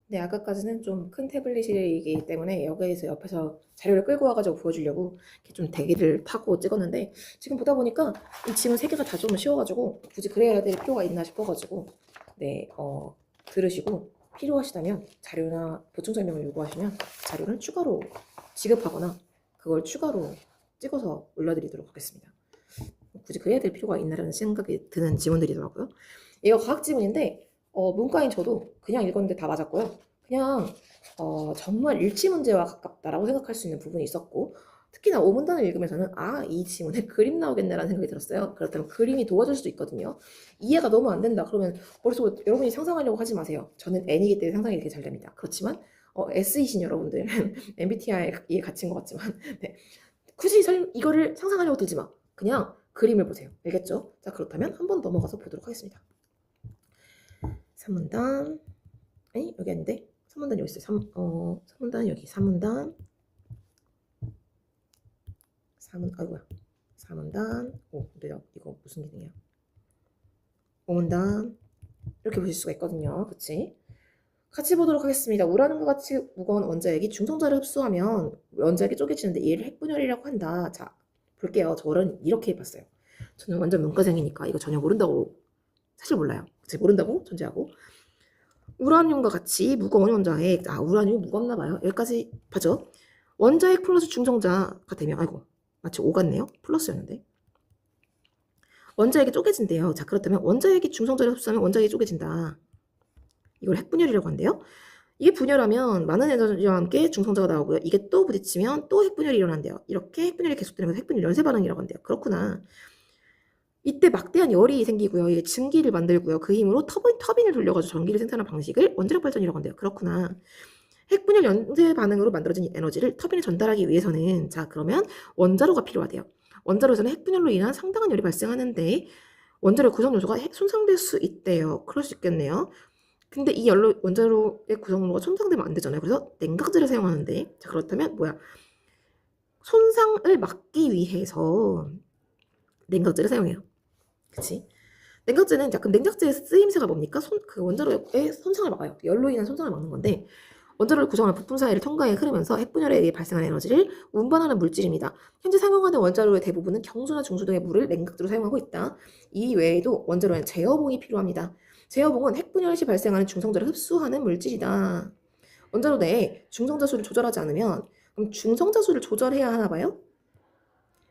네, 아까까지는 좀 큰 태블릿이기 때문에 여기에서 옆에서 자료를 끌고 와가지고 보여주려고 이렇게 좀 대기를 타고 찍었는데 지금 보다 보니까 이 지문 세 개가 다 좀 쉬워가지고 굳이 그래야 될 필요가 있나 싶어가지고 네, 들으시고 필요하시다면 자료나 보충 설명을 요구하시면 자료를 추가로 지급하거나 그걸 추가로 찍어서 올려드리도록 하겠습니다. 굳이 그래야 될 필요가 있나라는 생각이 드는 지문들이더라고요. 이거 과학 지문인데 문과인 저도 그냥 읽었는데 다 맞았고요. 그냥 정말 일치 문제와 가깝다라고 생각할 수 있는 부분이 있었고 특히나 오문단을 읽으면서는 이 지문에 그림 나오겠네라는 생각이 들었어요. 그렇다면 그림이 도와줄 수도 있거든요. 이해가 너무 안 된다 그러면 머릿속으로 여러분이 상상하려고 하지 마세요. 저는 N이기 때문에 상상이 되게 잘 됩니다. 그렇지만 S이신 여러분들 MBTI 이해 갇힌 것 같지만 네. 굳이 이거를 상상하려고 들지 마. 그냥 그림을 보세요. 알겠죠? 자, 그렇다면 한번 넘어가서 보도록 하겠습니다. 3문단. 아니, 여기 아닌데? 3문단 여기 있어요. 3문단 여기. 3문단. 아이고야. 4문단. 이거 무슨 기능이야? 5문단. 이렇게 보실 수가 있거든요. 그치? 같이 보도록 하겠습니다. 우라늄과 같이 무거운 원자핵이 중성자를 흡수하면 원자핵이 쪼개지는데 이를 핵분열이라고 한다. 자, 볼게요. 저는 이렇게 봤어요. 저는 완전 문과생이니까 이거 전혀 모른다고 사실 몰라요. 그치? 모른다고 전제하고 우라늄과 같이 무거운 원자핵. 우라늄이 무겁나 봐요. 여기까지 봐죠. 원자핵 플러스 중성자가 되면 마치 5 같네요. 플러스였는데 원자핵이 쪼개진대요. 자, 그렇다면 원자핵이 중성자를 흡수하면 원자핵이 쪼개진다. 이걸 핵분열이라고 한대요. 이게 분열하면 많은 에너지와 함께 중성자가 나오고요. 이게 또 부딪히면 또 핵분열이 일어난대요. 이렇게 핵분열이 계속되는 것을 핵분열 연쇄 반응이라고 한대요. 그렇구나. 이때 막대한 열이 생기고요. 이게 증기를 만들고요. 그 힘으로 터빈을 돌려가지고 전기를 생산하는 방식을 원자력 발전이라고 한대요. 그렇구나. 핵분열 연쇄 반응으로 만들어진 에너지를 터빈에 전달하기 위해서는 그러면 원자로가 필요하대요. 원자로에서는 핵분열로 인한 상당한 열이 발생하는데 원자로 구성 요소가 손상될 수 있대요. 그럴 수 있겠네요. 근데 이 원자로의 구성으로가 손상되면 안 되잖아요. 그래서 냉각제를 사용하는데 그렇다면 손상을 막기 위해서 냉각제를 사용해요. 그치? 냉각제는 그럼 냉각제의 쓰임새가 뭡니까? 그 원자로의 손상을 막아요. 열로 인한 손상을 막는 건데 원자로를 구성하는 부품 사이를 통과해 흐르면서 핵분열에 의해 발생한 에너지를 운반하는 물질입니다. 현재 사용하는 원자로의 대부분은 경수나 중수 등의 물을 냉각제로 사용하고 있다. 이 외에도 원자로에는 제어봉이 필요합니다. 제어봉은 핵분열 시 발생하는 중성자를 흡수하는 물질이다. 원자로 내에 중성자 수를 조절하지 않으면 그럼 중성자 수를 조절해야 하나 봐요?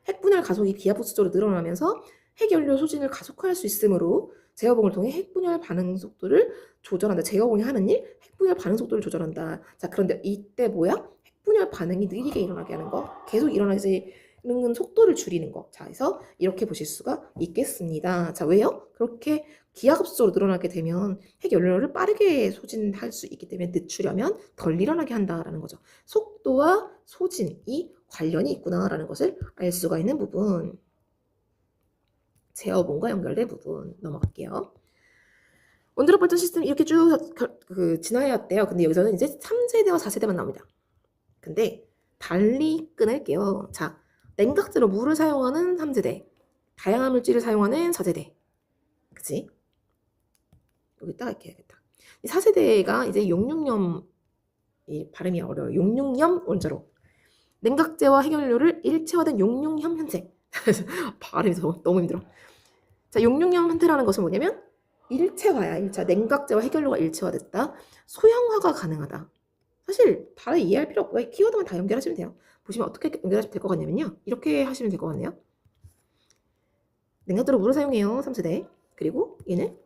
핵분열 가속이 비압폭수적으로 늘어나면서 핵연료 소진을 가속화할 수 있으므로 제어봉을 통해 핵분열 반응 속도를 조절한다. 제어봉이 하는 일, 핵분열 반응 속도를 조절한다. 자, 그런데 이때 핵분열 반응이 느리게 일어나게 하는 거, 계속 일어나지 는 속도를 줄이는 거. 자, 그래서 이렇게 보실 수가 있겠습니다. 자, 왜요? 그렇게 기하급수적으로 늘어나게 되면 핵연료를 빠르게 소진할 수 있기 때문에 늦추려면 덜 일어나게 한다라는 거죠. 속도와 소진이 관련이 있구나라는 것을 알 수가 있는 부분. 제어봉과 연결된 부분 넘어갈게요. 원자력 발전 시스템 이렇게 쭉 진화해왔대요. 근데 여기서는 이제 3세대와 4세대만 나옵니다. 근데 달리 끊을게요. 자, 냉각제로 물을 사용하는 3세대, 다양한 물질을 사용하는 4세대. 그치? 여기다가 이렇게 해야겠다. 4세대가 이제 용융염, 이 발음이 어려워요. 용융염 원자로. 냉각제와 핵연료를 일체화된 용융염 현재. 발음이 너무 힘들어. 자, 용융염 형태라는 것은 뭐냐면 일체화야. 냉각제와 핵연료가 일체화됐다. 소형화가 가능하다. 사실 다른 이해할 필요 없고요. 키워드만 다 연결하시면 돼요. 보시면 어떻게 연결하시면 될 것 같냐면요. 이렇게 하시면 될 것 같네요. 냉각제로 물을 사용해요. 3세대. 그리고 얘는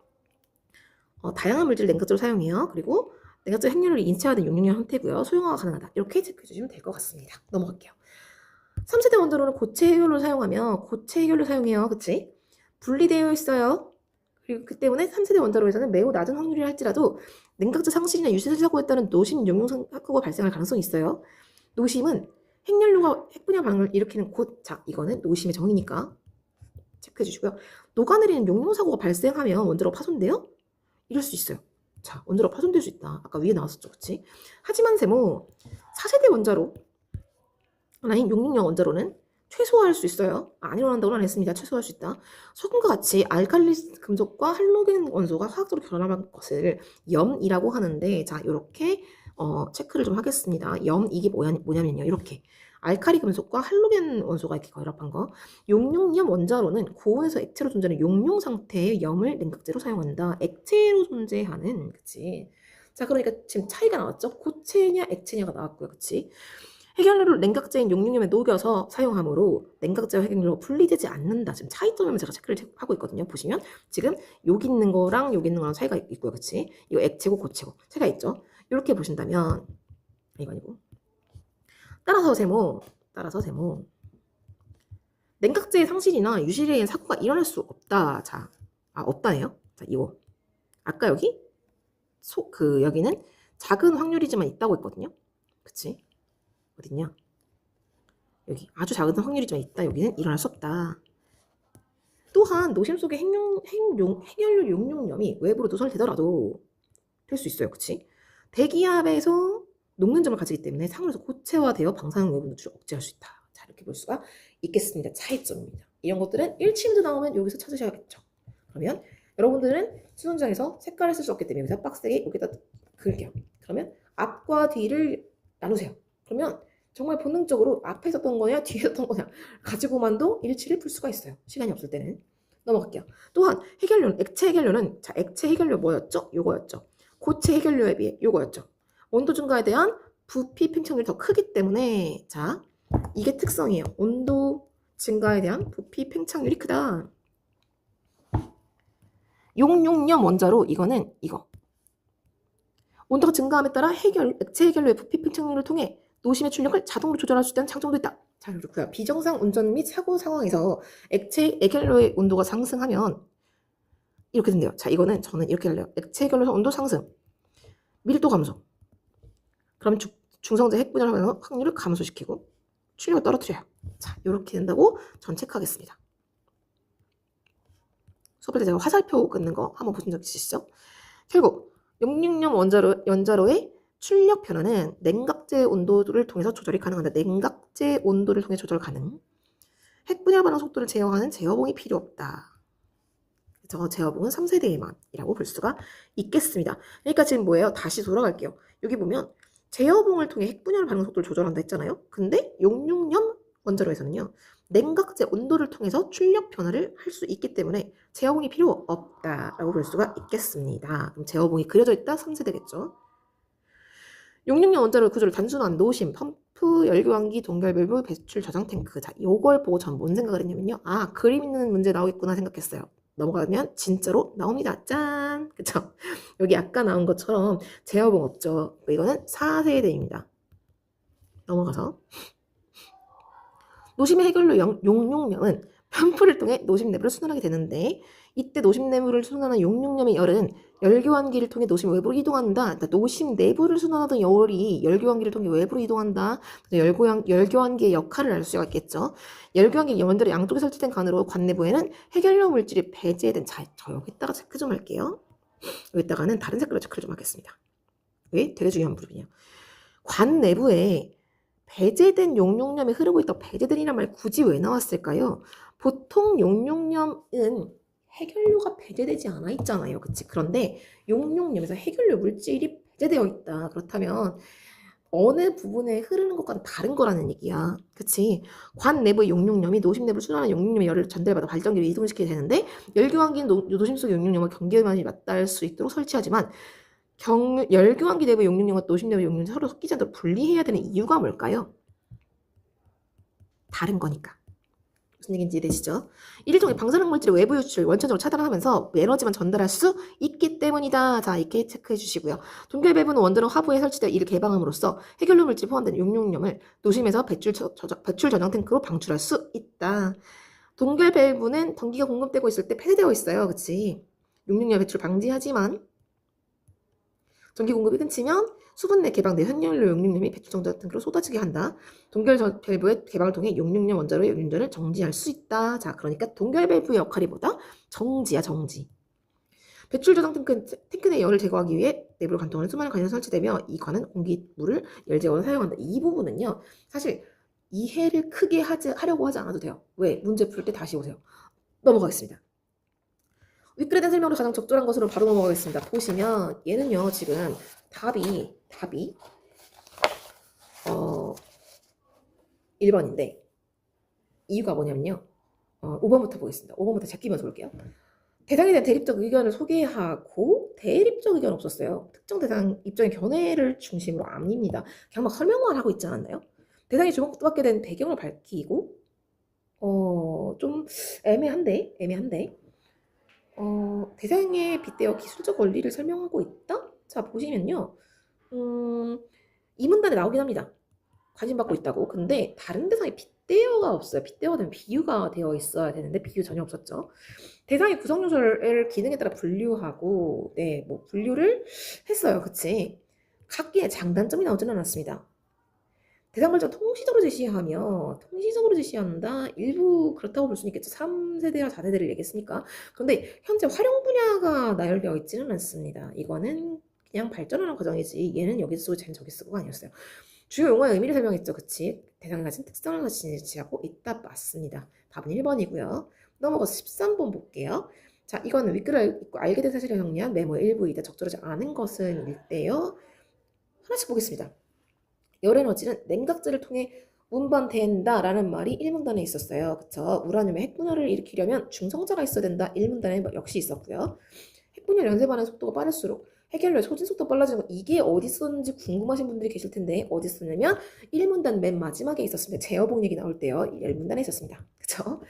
다양한 물질을 냉각제로 사용해요. 그리고 냉각제 핵연료를 인체화된 용융염 형태고요. 소형화가 가능하다. 이렇게 체크해 주시면 될 것 같습니다. 넘어갈게요. 3세대 원자로는 고체 핵연료를 사용하며 고체 핵연료 사용해요. 그치? 분리되어 있어요. 그리고 그 때문에 3세대 원자로에서는 매우 낮은 확률이라 할지라도 냉각제 상실이나 유실 사고에 따른 노심 용융 사고가 발생할 가능성이 있어요. 노심은 핵연료가 핵분열 반응을 일으키는 자, 이거는 노심의 정의니까 체크해 주시고요. 녹아내리는 용융 사고가 발생하면 원자로 파손돼요? 이럴 수 있어요. 자, 원자로 파손될 수 있다. 아까 위에 나왔었죠, 그치? 하지만 세모 4세대 원자로 아니 용융형 원자로는 최소화할 수 있어요. 안 일어난다고는 안 했습니다. 최소화할 수 있다. 소금과 같이 알칼리 금속과 할로겐 원소가 화학적으로 결합한 것을 염이라고 하는데, 자, 이렇게 체크를 좀 하겠습니다. 염, 이게 뭐냐면요. 이렇게 알칼리 금속과 할로겐 원소가 이렇게 결합한 거. 용융염 원자로는 고온에서 액체로 존재하는 용융 상태의 염을 냉각제로 사용한다. 액체로 존재하는, 그치? 자, 그러니까 지금 차이가 나왔죠? 고체냐 액체냐가 나왔고요. 그치? 해결료를 냉각제인 용융염에 녹여서 사용하므로 냉각제와 해결료가 분리되지 않는다. 지금 차이점을 제가 체크를 하고 있거든요. 보시면 지금 여기 있는 거랑 여기 있는 거랑 차이가 있고요. 그치? 이거 액체고 고체고 차이가 있죠. 이렇게 보신다면 이거 아니고 따라서 세모 냉각제의 상실이나 유실에 의한 사고가 일어날 수 없다. 자, 없다네요. 자, 이거 아까 여기 여기는 작은 확률이지만 있다고 했거든요. 그치? 어딨냐? 여기 아주 작은 확률이지만 있다. 여기는 일어날 수 없다. 또한 노심 속의 해결료 용융염이 외부로 누설되더라도 될 수 있어요. 그치? 대기압에서 녹는 점을 가지기 때문에 상온에서 고체화되어 방사능 외부 노출을 억제할 수 있다. 자, 이렇게 볼 수가 있겠습니다. 차이점입니다. 이런 것들은 1치문제 나오면 여기서 찾으셔야겠죠. 그러면 여러분들은 수능장에서 색깔을 쓸 수 없기 때문에 여기서 빡세게 여기다 그을게요. 그러면 앞과 뒤를 나누세요. 그러면 정말 본능적으로 앞에 있었던 거냐 뒤에 있었던 거냐 가지고만도 일치를 풀 수가 있어요. 시간이 없을 때는. 넘어갈게요. 또한 액체 해결료는 자, 액체 해결료 뭐였죠? 요거였죠. 고체 해결료에 비해 요거였죠. 온도 증가에 대한 부피 팽창률이 더 크기 때문에 자, 이게 특성이에요. 온도 증가에 대한 부피 팽창률이 크다. 용융염 원자로 이거는 이거. 온도가 증가함에 따라 액체 해결료의 부피 팽창률을 통해 노심의 출력을 자동으로 조절할 수 있다는 장점도 있다. 자, 그렇고요. 비정상 운전 및 사고 상황에서 액체 해결료의 온도가 상승하면 이렇게 된대요. 자, 이거는 저는 이렇게 할래요. 액체 해결료 온도 상승, 밀도 감소. 그럼 중성제 핵분열 확률을 감소시키고 출력을 떨어뜨려요. 자, 이렇게 된다고 전 체크하겠습니다. 수업할 때 제가 화살표 긋는 거 한번 보신 적 있으시죠? 결국 용융염 원자로의 출력 변화는 냉각제 온도를 통해서 조절이 가능하다. 냉각제 온도를 통해 조절 가능. 핵분열 반응 속도를 제어하는 제어봉이 필요 없다. 저 제어봉은 3세대에만이라고 볼 수가 있겠습니다. 그러니까 지금 뭐예요? 다시 돌아갈게요. 여기 보면 제어봉을 통해 핵분열 반응 속도를 조절한다 했잖아요. 근데 용융염 원자로에서는요. 냉각제 온도를 통해서 출력 변화를 할 수 있기 때문에 제어봉이 필요 없다라고 볼 수가 있겠습니다. 그럼 제어봉이 그려져 있다 3세대겠죠. 용융염 원자로 구조를 단순한 노심, 펌프, 열교환기, 동결밸브, 배출 저장 탱크. 자, 요걸 보고 전 뭔 생각을 했냐면요. 아, 그림 있는 문제 나오겠구나 생각했어요. 넘어가면 진짜로 나옵니다. 짠! 그쵸? 여기 아까 나온 것처럼 제어봉 없죠. 이거는 4세대입니다. 넘어가서 노심의 해결로 용융염은 펌프를 통해 노심 내부를 순환하게 되는데 이때 노심 내부를 순환하는 용융염의 열은 열교환기를 통해 노심 외부로 이동한다. 그러니까 노심 내부를 순환하던 열이 열교환기를 통해 외부로 이동한다. 열교환기의 역할을 알 수가 있겠죠. 열교환기 연대로 양쪽에 설치된 관으로 관 내부에는 해결료 물질이 배제된 자, 저 여기다가 체크 좀 할게요. 여기다가는 다른 색깔로 체크를 좀 하겠습니다. 왜? 되게 중요한 부분이에요. 관 내부에 배제된 용융염이 흐르고 있다고 배제된이란 말 굳이 왜 나왔을까요? 보통 용융염은 해결료가 배제되지 않아 있잖아요. 그치? 그런데 용융염에서 해결료 물질이 배제되어 있다. 그렇다면 어느 부분에 흐르는 것과는 다른 거라는 얘기야. 그치? 관 내부의 용융염이 노심 내부를 순환하는 용융염의 열을 전달받아 발전기를 이동시키게 되는데 열교환기는 노심 속의 용융염과 경계만이 맞닿을 수 있도록 설치하지만 열교환기 내부의 용융염과 노심 내부의 용융염이 서로 섞이지 않도록 분리해야 되는 이유가 뭘까요? 다른 거니까. 무슨 얘기인지 이해되시죠? 일종의 방사능 물질의 외부 유출을 원천적으로 차단하면서 에너지만 전달할 수 있기 때문이다. 자, 이렇게 체크해 주시고요. 동결밸브는 원자로 하부에 설치되어 이를 개방함으로써 해결료 물질이 포함된 용융염을 노심에서 배출 저장 탱크로 방출할 수 있다. 동결밸브는 전기가 공급되고 있을 때 폐쇄되어 있어요. 그치? 용융염 배출 방지하지만 전기 공급이 끊기면 수분 내 개방된 현열료 용융염이 배출 저장 탱크로 쏟아지게 한다. 동결밸브의 개방을 통해 용융염 원자로의 운전을 정지할 수 있다. 자, 그러니까 동결밸브의 역할이 뭐다? 정지야, 정지. 배출 저장 탱크 내 열을 제거하기 위해 내부를 관통하는 수많은 관이 설치되며 이 관은 공기물을 열 제거로 사용한다. 이 부분은요, 사실 이해를 크게 하려고 하지 않아도 돼요. 왜? 문제 풀 때 다시 오세요. 넘어가겠습니다. 윗글에 설명으로 가장 적절한 것으로 바로 넘어가겠습니다. 보시면 얘는요 지금 답이 1번인데 이유가 뭐냐면요. 5번부터 보겠습니다. 5번부터 제끼면서 볼게요. 대상에 대한 대립적 의견을 소개하고 대립적 의견 없었어요. 특정 대상 입장의 견해를 중심으로 아닙니다. 그냥 막 설명만 하고 있지 않았나요? 대상이 주목받게 된 배경을 밝히고 좀 애매한데 대상에 빗대어 기술적 원리를 설명하고 있다? 자 보시면요. 이 문단에 나오긴 합니다. 관심 받고 있다고. 근데 다른 대상에 빗대어가 없어요. 빗대어가 되면 비유가 되어 있어야 되는데 비유 전혀 없었죠. 대상의 구성 요소를 기능에 따라 분류하고 뭐 분류를 했어요. 그치? 각기의 장단점이 나오지는 않았습니다. 대상 발전 통시적으로 제시한다. 일부 그렇다고 볼 수는 있겠죠. 3세대와 4세대를 얘기했으니까. 그런데 현재 활용 분야가 나열되어 있지는 않습니다. 이거는 그냥 발전하는 과정이지 얘는 여기 쓰고 쟤는 저기 쓰고가 아니었어요. 주요 용어의 의미를 설명했죠. 그치? 대상이 가진 특성을 같이 제시하고 있다. 맞습니다. 답은 1번이고요. 넘어가서 13번 볼게요. 자, 이거는 윗글을 읽고 알게 된 사실을 정리한 메모 일부이다. 적절하지 않은 것은 일대요. 하나씩 보겠습니다. 열에너지는 냉각제를 통해 운반된다 라는 말이 1문단에 있었어요. 그쵸? 우라늄의 핵분열을 일으키려면 중성자가 있어야 된다. 1문단에 역시 있었고요. 핵분열 연쇄 반응 속도가 빠를수록 해결료의 소진 속도가 빨라지는 거 이게 어디 썼는지 궁금하신 분들이 계실 텐데 어디 썼냐면 1문단 맨 마지막에 있었습니다. 제어봉 얘기 나올 때요. 1문단에 있었습니다. 그쵸?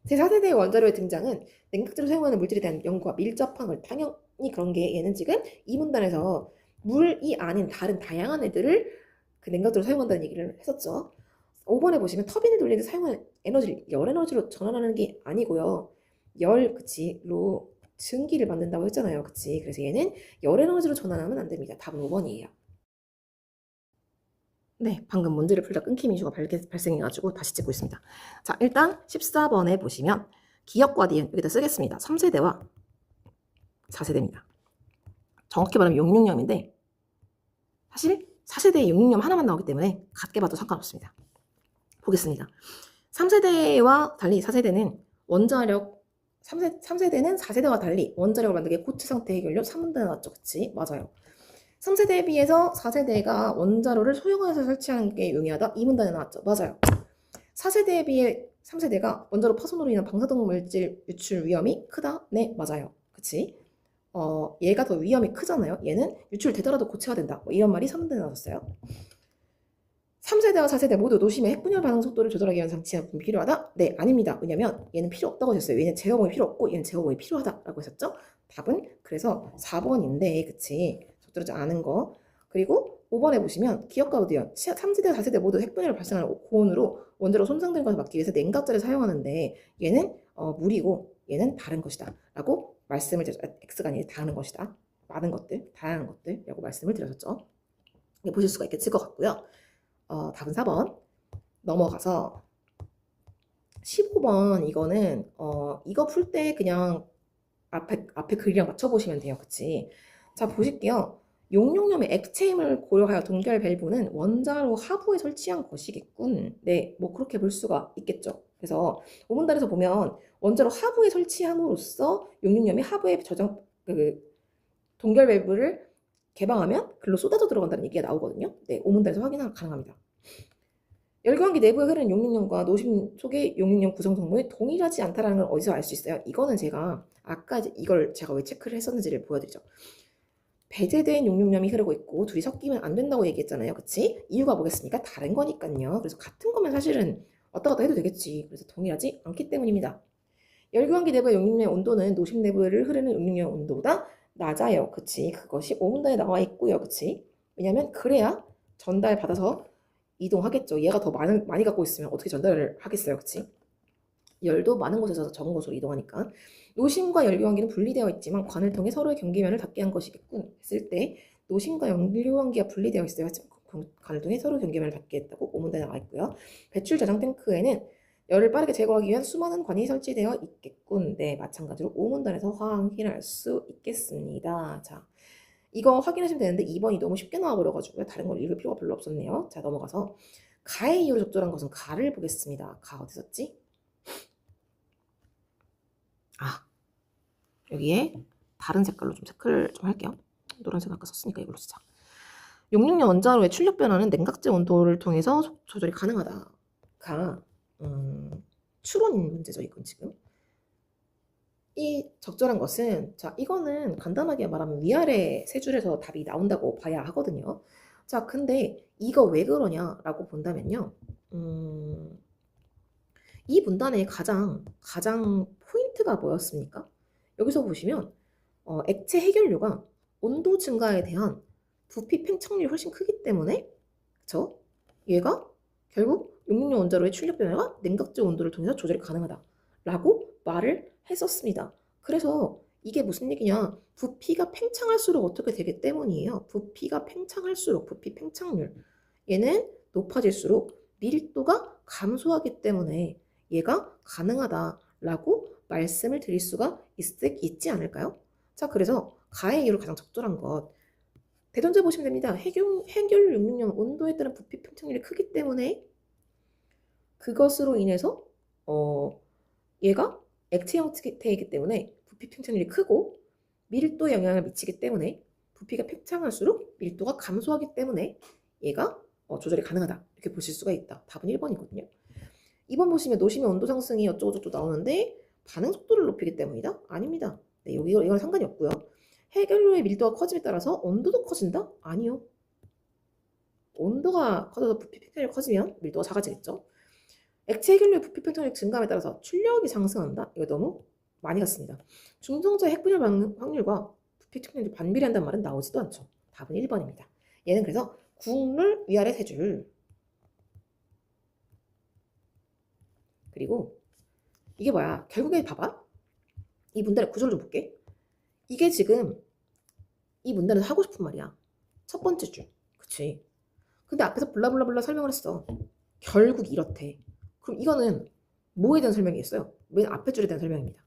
제4세대의 원자료의 등장은 냉각제로 사용하는 물질에 대한 연구와 밀접한 걸 당연히 그런 게 얘는 지금 2문단에서 물이 아닌 다른 다양한 애들을 그 냉각제로 사용한다는 얘기를 했었죠. 5번에 보시면 터빈을 돌리는 사용하는 에너지를 열 에너지로 전환하는 게 아니고요. 그치로 증기를 만든다고 했잖아요. 그치? 그래서 얘는 열 에너지로 전환하면 안 됩니다. 답은 5번이에요. 네, 방금 문제를 풀다 끊김 이슈가 발생해가지고 다시 찍고 있습니다. 자, 일단 14번에 보시면 기역과 니은 여기다 쓰겠습니다. 3세대와 4세대입니다. 정확히 말하면 666인데 사실 4세대에 666 하나만 나오기 때문에 같게 봐도 상관없습니다. 보겠습니다. 3세대와 달리 4세대는 원자력 3세대는 4세대와 달리 원자력을 만들기 고체 상태 해결료 3문단에 나왔죠. 그치? 맞아요. 3세대에 비해서 4세대가 원자로를 소형화해서 설치하는 게 용이하다. 2문단에 나왔죠. 맞아요. 4세대에 비해 3세대가 원자로 파손으로 인한 방사능 물질 유출 위험이 크다. 네, 맞아요. 그치? 얘가 더 위험이 크잖아요. 얘는 유출되더라도 고쳐야 된다. 뭐 이런 말이 3문단에 나왔어요. 3세대와 4세대 모두 노심의 핵분열 반응 속도를 조절하기 위한 장치가 필요하다? 네, 아닙니다. 왜냐면 얘는 필요 없다고 하셨어요. 얘는 제어봉이 필요 없고 얘는 제어봉이 필요하다라고 했었죠. 답은 그래서 4번인데 그치? 적절하지 않은 거. 그리고 5번에 보시면 기역과 디언 3세대, 4세대 모두 핵분열을 발생하는 고온으로 원자로 손상되는 것을 막기 위해서 냉각제를 사용하는데 얘는 물이고 얘는 다른 것이다 라고 말씀을 드렸죠. X가 아니라 다른 것이다. 많은 것들, 다양한 것들이라고 말씀을 드렸었죠. 보실 수가 있겠을 것 같고요. 답은 4번. 넘어가서 15번 이거는 이거 풀 때 그냥 앞에 글이랑 맞춰보시면 돼요. 그치? 자 보실게요. 용융염의 액체임을 고려하여 동결 밸브는 원자로 하부에 설치한 것이겠군. 네, 뭐 그렇게 볼 수가 있겠죠. 그래서 오문단에서 보면 원자로 하부에 설치함으로써 용융염이 하부에 동결 밸브를 개방하면 글로 쏟아져 들어간다는 얘기가 나오거든요. 네, 오문단에서 확인 가능합니다. 열교환기 내부에 흐르는 용융염과 노심 속의 용융염 구성 성분이 동일하지 않다는 걸 어디서 알 수 있어요? 이거는 제가 아까 이걸 제가 왜 체크를 했었는지를 보여드리죠. 배제된 용융염이 흐르고 있고 둘이 섞이면 안 된다고 얘기했잖아요. 그치? 이유가 뭐겠습니까? 다른 거니까요. 그래서 같은 거면 사실은 왔다 갔다 해도 되겠지. 그래서 동일하지 않기 때문입니다. 열교환기 내부의 용융염의 온도는 노심 내부를 흐르는 용융염 온도보다 낮아요. 그치? 그것이 오문단에 나와 있고요. 그치? 왜냐면 그래야 전달받아서 이동하겠죠. 얘가 더 많이 갖고 있으면 어떻게 전달을 하겠어요. 그치? 열도 많은 곳에서 적은 곳으로 이동하니까. 노심과 열교환기는 분리되어 있지만 관을 통해 서로의 경계면을 닿게 한 것이겠군 했을 때 노심과 열교환기가 분리되어 있어요. 관을 통해 서로 경계면을 닿게 했다고 오문단에 나와 있고요. 배출 저장 탱크에는 열을 빠르게 제거하기 위한 수많은 관이 설치되어 있겠군. 네, 마찬가지로 오문단에서 확인할 수 있겠습니다. 자, 이거 확인하시면 되는데 2번이 너무 쉽게 나와버려가지고요. 다른 걸 읽을 필요가 별로 없었네요. 자, 넘어가서 가의 이유로 적절한 것은 가를 보겠습니다. 가 어디 썼지? 아, 여기에 다른 색깔로 좀 체크를 좀 할게요. 노란색 아까 썼으니까 이걸로 쓰자. 666 원자로의 출력 변화는 냉각제 온도를 통해서 조절이 가능하다. 가 추론 문제죠, 이건 지금. 이 적절한 것은, 자, 이거는 간단하게 말하면 위아래 세 줄에서 답이 나온다고 봐야 하거든요. 자, 근데 이거 왜 그러냐라고 본다면요. 이 문단의 가장 포인트가 뭐였습니까? 여기서 보시면 액체 해결료가 온도 증가에 대한 부피 팽창률이 훨씬 크기 때문에, 그쵸? 얘가 결국 666 원자로의 출력 변화가 냉각제 온도를 통해서 조절이 가능하다라고 말을 했었습니다. 그래서 이게 무슨 얘기냐? 부피가 팽창할수록 어떻게 되기 때문이에요. 부피가 팽창할수록 부피 팽창률, 얘는 높아질수록 밀도가 감소하기 때문에 얘가 가능하다라고 말씀을 드릴 수가 있지 않을까요? 자, 그래서 가의 이유로 가장 적절한 것, 대전제 보시면 됩니다. 해결 666 온도에 따른 부피 팽창률이 크기 때문에 그것으로 인해서 얘가 액체 형태이기 때문에 부피 팽창률이 크고, 밀도에 영향을 미치기 때문에 부피가 팽창할수록 밀도가 감소하기 때문에 얘가 조절이 가능하다, 이렇게 보실 수가 있다. 답은 1번이거든요. 2번 보시면 노심의 온도 상승이 어쩌고저쩌고 나오는데 반응 속도를 높이기 때문이다? 아닙니다. 네, 이건 상관이 없고요. 해결료의 밀도가 커짐에 따라서 온도도 커진다? 아니요. 온도가 커져서 부피 팽창률이 커지면 밀도가 작아지겠죠. 액체 해결료의 부피 팽창률 증감에 따라서 출력이 상승한다? 이거 너무 많이 갔습니다. 중성자의 핵분열 확률과 부피 팽창률이 반비례한다는 말은 나오지도 않죠. 답은 1번입니다. 얘는 그래서 국룰 위아래 세 줄. 그리고 이게 뭐야? 결국에 봐봐. 이 문단의 구조를 좀 볼게. 이게 지금 이 문단에서 하고 싶은 말이야. 첫 번째 줄. 그치? 근데 앞에서 블라블라블라 설명을 했어. 결국 이렇대. 그럼 이거는 뭐에 대한 설명이겠어요? 맨 앞에 줄에 대한 설명입니다.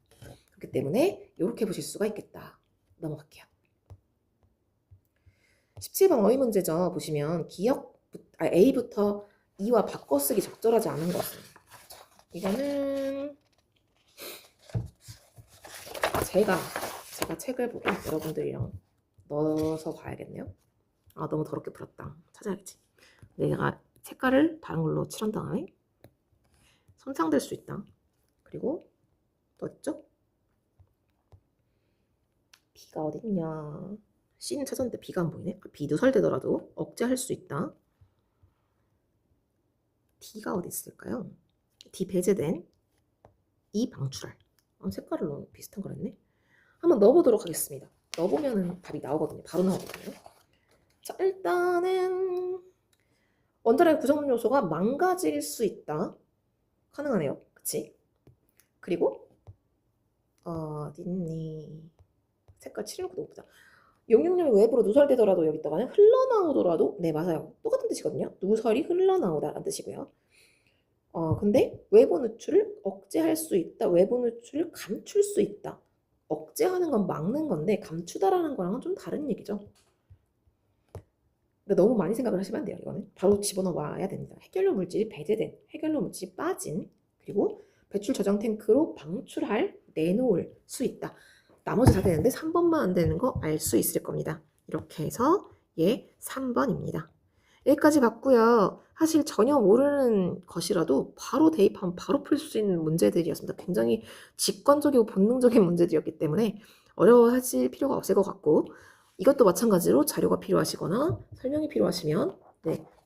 그렇기 때문에 이렇게 보실 수가 있겠다. 넘어갈게요. 17번 어휘 문제죠. 보시면 A부터 E와 바꿔쓰기 적절하지 않은 것은. 이거는 제가 책을 보고 여러분들이랑 넣어서 봐야겠네요. 아, 너무 더럽게 풀었다. 찾아야겠지. 내가 색깔을 다른 걸로 칠한 다음에 손상될 수 있다. 그리고 또 있죠? B가 어딨냐? C는 찾았는데 B가 안 보이네. B 누설되더라도 억제할 수 있다. D가 어디 있을까요? D 배제된 E 방출할. 색깔을 너무 비슷한 거랬네. 한번 넣어보도록 하겠습니다. 넣어보면 답이 나오거든요. 바로 나오거든요. 자, 일단은 원자력의 구성 요소가 망가질 수 있다. 가능하네요. 그치? 그리고 어딨니? 색깔 칠해놓고 너무 보자. 666이 외부로 누설되더라도 여기다가는 흘러나오더라도, 네, 맞아요. 똑같은 뜻이거든요. 누설이 흘러나오다라는 뜻이고요. 근데 외부 누출을 억제할 수 있다. 외부 누출을 감출 수 있다. 억제하는 건 막는 건데 감추다라는 거랑은 좀 다른 얘기죠. 그러니까 너무 많이 생각을 하시면 안 돼요. 이거는 바로 집어넣어야 됩니다. 해결료 물질이 배제된, 해결료 물질이 빠진, 그리고 배출 저장 탱크로 방출할, 내놓을 수 있다. 나머지 다 되는데 3번만 안 되는 거 알 수 있을 겁니다. 이렇게 해서 3번입니다. 여기까지 봤고요. 사실 전혀 모르는 것이라도 바로 대입하면 바로 풀 수 있는 문제들이었습니다. 굉장히 직관적이고 본능적인 문제들이었기 때문에 어려워하실 필요가 없을 것 같고, 이것도 마찬가지로 자료가 필요하시거나 설명이 필요하시면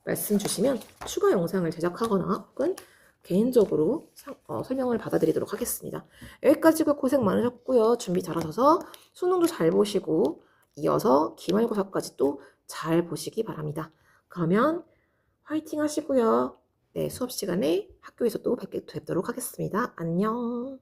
말씀 주시면 추가 영상을 제작하거나 혹은 개인적으로 설명을 받아드리도록 하겠습니다. 여기까지가 고생 많으셨고요. 준비 잘하셔서 수능도 잘 보시고 이어서 기말고사까지 또 잘 보시기 바랍니다. 그러면 화이팅 하시고요. 네, 수업 시간에 학교에서 또 뵙도록 하겠습니다. 안녕.